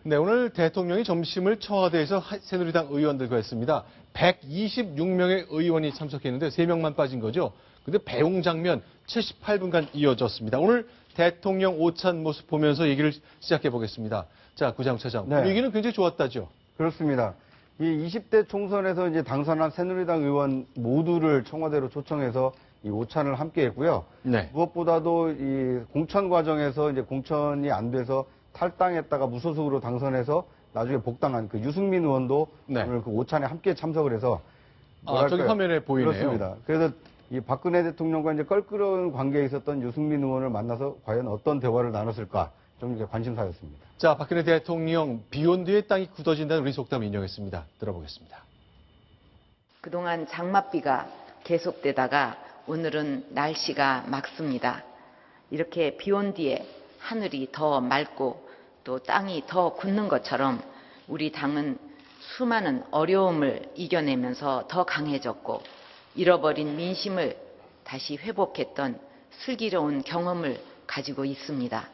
네, 오늘 대통령이 점심을 청와대에서 새누리당 의원들과 했습니다. 126명의 의원이 참석했는데 3명만 빠진 거죠. 근데 배웅 장면 78분간 이어졌습니다. 오늘 대통령 오찬 모습 보면서 얘기를 시작해 보겠습니다. 자, 구장 차장. 네. 분위기는 굉장히 좋았다죠. 그렇습니다. 이 20대 총선에서 이제 당선한 새누리당 의원 모두를 청와대로 초청해서 이 오찬을 함께 했고요. 네. 무엇보다도 이 공천 과정에서 이제 공천이 안 돼서 탈당했다가 무소속으로 당선해서 나중에 복당한 그 유승민 의원도 네. 오늘 그 오찬에 함께 참석을 해서 저기 화면에 보이네요. 그렇습니다. 그래서 이 박근혜 대통령과 이제 껄끄러운 관계에 있었던 유승민 의원을 만나서 과연 어떤 대화를 나눴을까 좀 이게 관심사였습니다. 자, 박근혜 대통령 비온 뒤에 땅이 굳어진다는 우리 속담을 인용했습니다. 들어보겠습니다. 그동안 장맛비가 계속되다가 오늘은 날씨가 맑습니다. 이렇게 비온 뒤에 하늘이 더 맑고 또 땅이 더 굳는 것처럼 우리 당은 수많은 어려움을 이겨내면서 더 강해졌고 잃어버린 민심을 다시 회복했던 슬기로운 경험을 가지고 있습니다.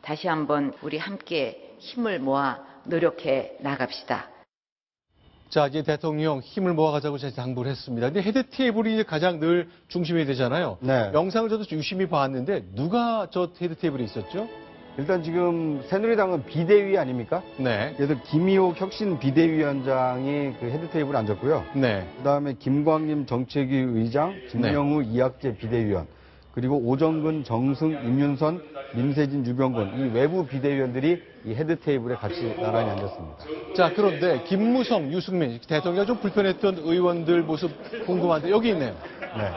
다시 한번 우리 함께 힘을 모아 노력해 나갑시다. 자, 이제 대통령 힘을 모아가자고 제가 당부를 했습니다. 근데 헤드 테이블이 이제 가장 늘 중심이 되잖아요. 네. 영상을 저도 유심히 봤는데 누가 저 헤드 테이블에 있었죠? 일단 지금 새누리당은 비대위 아닙니까? 네. 그래서 김희옥 혁신 비대위원장이 그 헤드 테이블에 앉았고요. 네. 그다음에 김광림 정책위 의장, 김영우 이학재 비대위원, 그리고 오정근, 정승, 임윤선, 민세진, 유병건 이 외부 비대위원들이 이 헤드 테이블에 같이 나란히 앉았습니다. 자, 그런데 김무성, 유승민 대통령이 좀 불편했던 의원들 모습 궁금한데 여기 있네요. 네.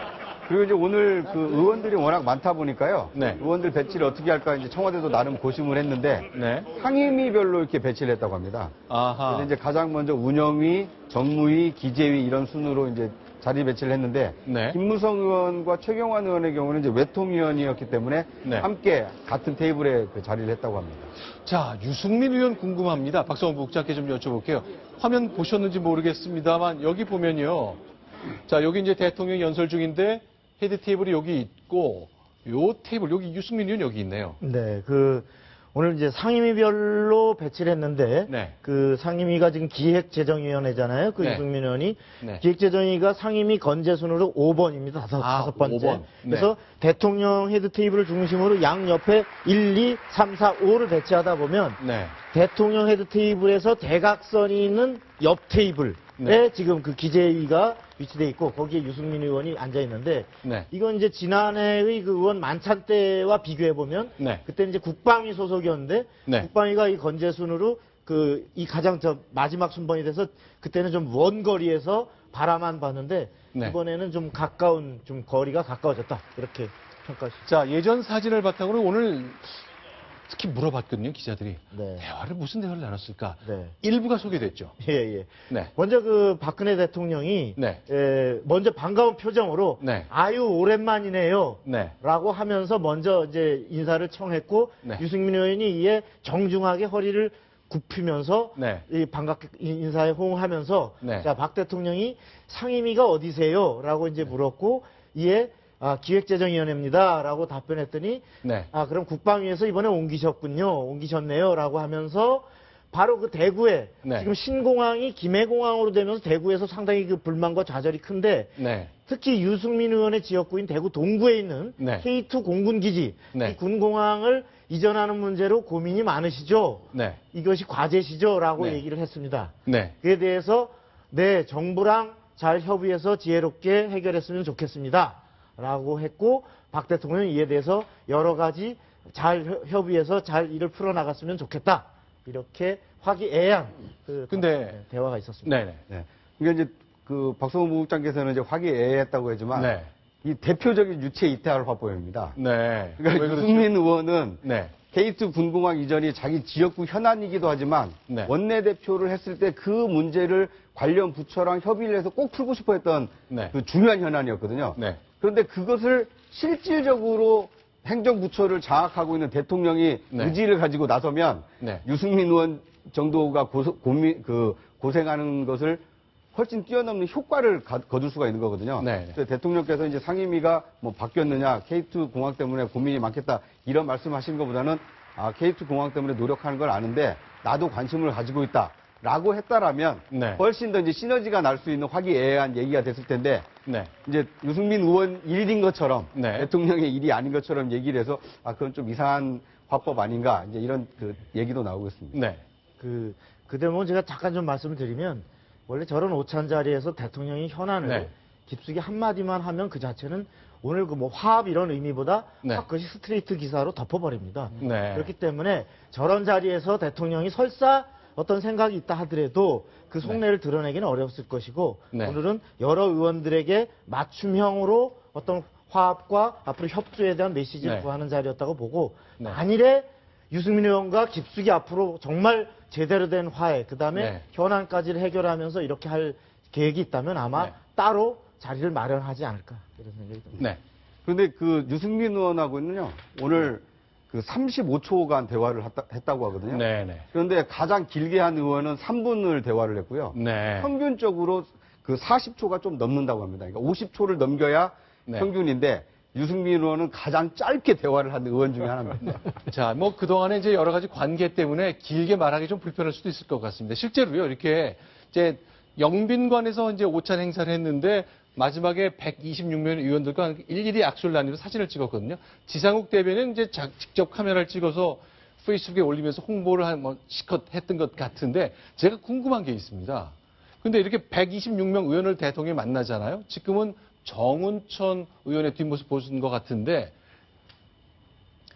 그리고 이제 오늘 그 의원들이 워낙 많다 보니까요. 네. 의원들 배치를 어떻게 할까 이제 청와대도 나름 고심을 했는데 네. 상임위별로 이렇게 배치를 했다고 합니다. 아하. 그래서 이제 가장 먼저 운영위, 정무위, 기재위 이런 순으로 이제 자리 배치를 했는데 네. 김무성 의원과 최경환 의원의 경우는 이제 외통위원이었기 때문에 네. 함께 같은 테이블에 그 자리를 했다고 합니다. 자, 유승민 의원 궁금합니다. 박성원 부국장께 좀 여쭤볼게요. 화면 보셨는지 모르겠습니다만 여기 보면요. 자, 여기 이제 대통령 연설 중인데 헤드 테이블이 여기 있고 요 테이블 여기 유승민 의원 여기 있네요. 네, 오늘 이제 상임위별로 배치를 했는데, 네. 그 상임위가 지금 기획재정위원회잖아요. 그 네. 유승민 의원이. 네. 기획재정위가 상임위 건재순으로 5번입니다. 다섯 번째. 5번. 네. 그래서 대통령 헤드 테이블을 중심으로 양 옆에 1, 2, 3, 4, 5를 배치하다 보면, 네. 대통령 헤드 테이블에서 대각선이 있는 옆 테이블에 네. 지금 그 기재위가 위치돼 있고 거기에 유승민 의원이 앉아 있는데 네. 이건 이제 지난해의 그 의원 만찬 때와 비교해 보면 네. 그때 이제 국방위 소속이었는데 네. 국방위가 이 건재순으로 이 가장 마지막 순번이 돼서 그때는 좀 원거리에서 바라만 봤는데 네. 이번에는 좀 가까운 좀 거리가 가까워졌다 이렇게 평가하시죠. 자, 예전 사진을 바탕으로 오늘 특히 물어봤거든요, 기자들이. 네. 무슨 대화를 나눴을까? 네. 일부가 소개됐죠. 예. 네. 먼저 그 박근혜 대통령이 네. 먼저 반가운 표정으로 네. 아유 오랜만이네요. 네. 라고 하면서 먼저 이제 인사를 청했고 네. 유승민 의원이 이에 정중하게 허리를 굽히면서 네. 이 반갑게 인사에 호응하면서 네. 자, 박 대통령이 상임위가 어디세요? 라고 이제 물었고 이에 기획재정위원회입니다. 라고 답변했더니 네. 그럼 국방위에서 이번에 옮기셨네요. 라고 하면서 바로 그 대구에 네. 지금 신공항이 김해공항으로 되면서 대구에서 상당히 그 불만과 좌절이 큰데 네. 특히 유승민 의원의 지역구인 대구 동구에 있는 네. K2 공군기지 네. 이 군공항을 이전하는 문제로 고민이 많으시죠? 네. 이것이 과제시죠? 라고 네. 얘기를 했습니다. 네. 그에 대해서 네, 정부랑 잘 협의해서 지혜롭게 해결했으면 좋겠습니다. 라고 했고 박 대통령은 이에 대해서 여러 가지 잘 협의해서 잘 일을 풀어나갔으면 좋겠다. 이렇게 화기애애한 근데 대화가 있었습니다. 네네. 네. 그러니까 이제 그 박성훈 부국장께서는 이제 화기애애했다고 하지만 네. 이 대표적인 유체 이탈 화법입니다. 네. 그러니까 왜 그렇죠? 유승민 의원은 네. K2 군공항 이전이 자기 지역구 현안이기도 하지만 네. 원내대표를 했을 때 그 문제를 관련 부처랑 협의를 해서 꼭 풀고 싶어 했던 네. 그 중요한 현안이었거든요. 네. 그런데 그것을 실질적으로 행정부처를 장악하고 있는 대통령이 네. 의지를 가지고 나서면 네. 유승민 의원 정도가 고생하는 것을 훨씬 뛰어넘는 효과를 거둘 수가 있는 거거든요. 네. 그래서 대통령께서 이제 상임위가 뭐 바뀌었느냐, K2 공항 때문에 고민이 많겠다 이런 말씀하신 것보다는 K2 공항 때문에 노력하는 걸 아는데 나도 관심을 가지고 있다라고 했다라면 네. 훨씬 더 이제 시너지가 날 수 있는 화기애애한 얘기가 됐을 텐데 네. 이제 유승민 의원 일인 것처럼 네. 대통령의 일이 아닌 것처럼 얘기를 해서 그건 좀 이상한 화법 아닌가 이제 이런 그 얘기도 나오고 있습니다. 네. 그 대목은 제가 잠깐 좀 말씀을 드리면 원래 저런 오찬 자리에서 대통령이 현안을 네. 깊숙이 한마디만 하면 그 자체는 오늘 그 뭐 화합 이런 의미보다 네. 확 그것이 스트레이트 기사로 덮어버립니다. 네. 그렇기 때문에 저런 자리에서 대통령이 설사 어떤 생각이 있다 하더라도 그 속내를 드러내기는 어려웠을 것이고 네. 오늘은 여러 의원들에게 맞춤형으로 어떤 화합과 앞으로 협조에 대한 메시지를 네. 구하는 자리였다고 보고 네. 만일에 유승민 의원과 깊숙이 앞으로 정말 제대로 된 화해 그다음에 네. 현안까지를 해결하면서 이렇게 할 계획이 있다면 아마 네. 따로 자리를 마련하지 않을까 이런 생각이 듭니다. 네. 그런데 그 유승민 의원하고는요 오늘 그 35초간 대화를 했다고 하거든요. 네. 네. 그런데 가장 길게 한 의원은 3분을 대화를 했고요. 네. 평균적으로 그 40초가 좀 넘는다고 합니다. 그러니까 50초를 넘겨야 네. 평균인데 유승민 의원은 가장 짧게 대화를 한 의원 중에 하나입니다. 자, 뭐 그동안에 이제 여러 가지 관계 때문에 길게 말하기 좀 불편할 수도 있을 것 같습니다. 실제로요, 이렇게 이제 영빈관에서 이제 오찬 행사를 했는데 마지막에 126명 의원들과 일일이 악수를 나누며 사진을 찍었거든요. 지상욱 대변인 이제 직접 카메라를 찍어서 페이스북에 올리면서 홍보를 실컷 했던 것 같은데 제가 궁금한 게 있습니다. 근데 이렇게 126명 의원을 대통령이 만나잖아요. 지금은 정운천 의원의 뒷모습 보신 것 같은데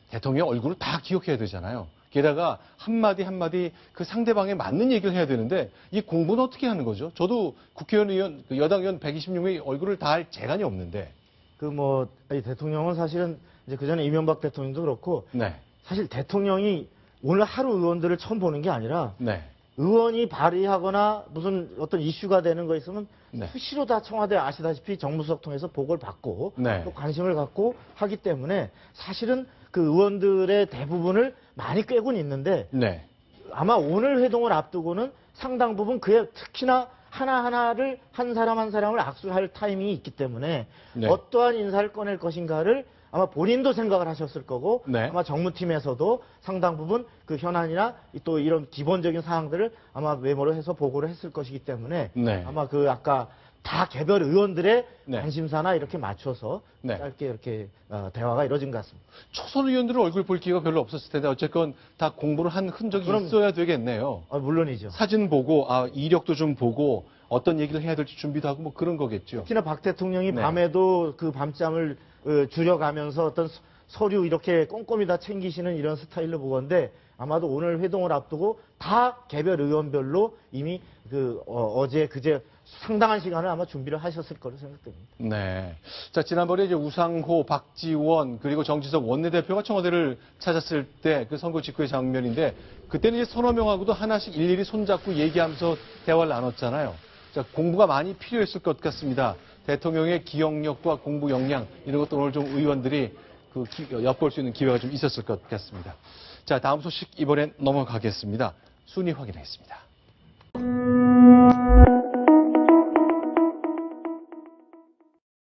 대통령 얼굴을 다 기억해야 되잖아요. 게다가 한마디 한마디 그 상대방에 맞는 얘기를 해야 되는데 이 공부는 어떻게 하는 거죠? 저도 국회의원, 여당 의원 126명의 얼굴을 다 할 재간이 없는데. 대통령은 사실은 이제 그 전에 이명박 대통령도 그렇고 네. 사실 대통령이 오늘 하루 의원들을 처음 보는 게 아니라 네. 의원이 발의하거나 무슨 어떤 이슈가 되는 거 있으면 네. 수시로 다 청와대 아시다시피 정무수석 통해서 보고를 받고 네. 또 관심을 갖고 하기 때문에 사실은 그 의원들의 대부분을 많이 꿰고는 있는데 네. 아마 오늘 회동을 앞두고는 상당 부분 그의 특히나 하나하나를 한 사람 한 사람을 악수할 타이밍이 있기 때문에 네. 어떠한 인사를 꺼낼 것인가를 아마 본인도 생각을 하셨을 거고 네. 아마 정무팀에서도 상당 부분 그 현안이나 또 이런 기본적인 사항들을 아마 메모를 해서 보고를 했을 것이기 때문에 네. 아마 그 아까 다 개별 의원들의 네. 관심사나 이렇게 맞춰서 네. 짧게 이렇게 대화가 이루어진 것 같습니다. 초선 의원들은 얼굴 볼 기회가 별로 없었을 텐데 어쨌건 다 공부를 한 흔적이 그럼- 있어야 되겠네요. 물론이죠. 사진 보고 이력도 좀 보고 어떤 얘기를 해야 될지 준비도 하고 뭐 그런 거겠죠. 특히나 박 대통령이 네. 밤에도 그 밤잠을 줄여가면서 어떤 서류 이렇게 꼼꼼히 다 챙기시는 이런 스타일로 보건데 아마도 오늘 회동을 앞두고 다 개별 의원별로 이미 어제 그제 상당한 시간을 아마 준비를 하셨을 거로 생각됩니다. 네. 자, 지난번에 이제 우상호, 박지원, 그리고 정지석 원내대표가 청와대를 찾았을 때 그 선거 직후의 장면인데 그때는 이제 서너 명하고도 하나씩 일일이 손잡고 얘기하면서 대화를 나눴잖아요. 자, 공부가 많이 필요했을 것 같습니다. 대통령의 기억력과 공부 역량 이런 것도 오늘 좀 의원들이 엿볼 수 있는 기회가 좀 있었을 것 같습니다. 자, 다음 소식 이번엔 넘어가겠습니다. 순위 확인하겠습니다.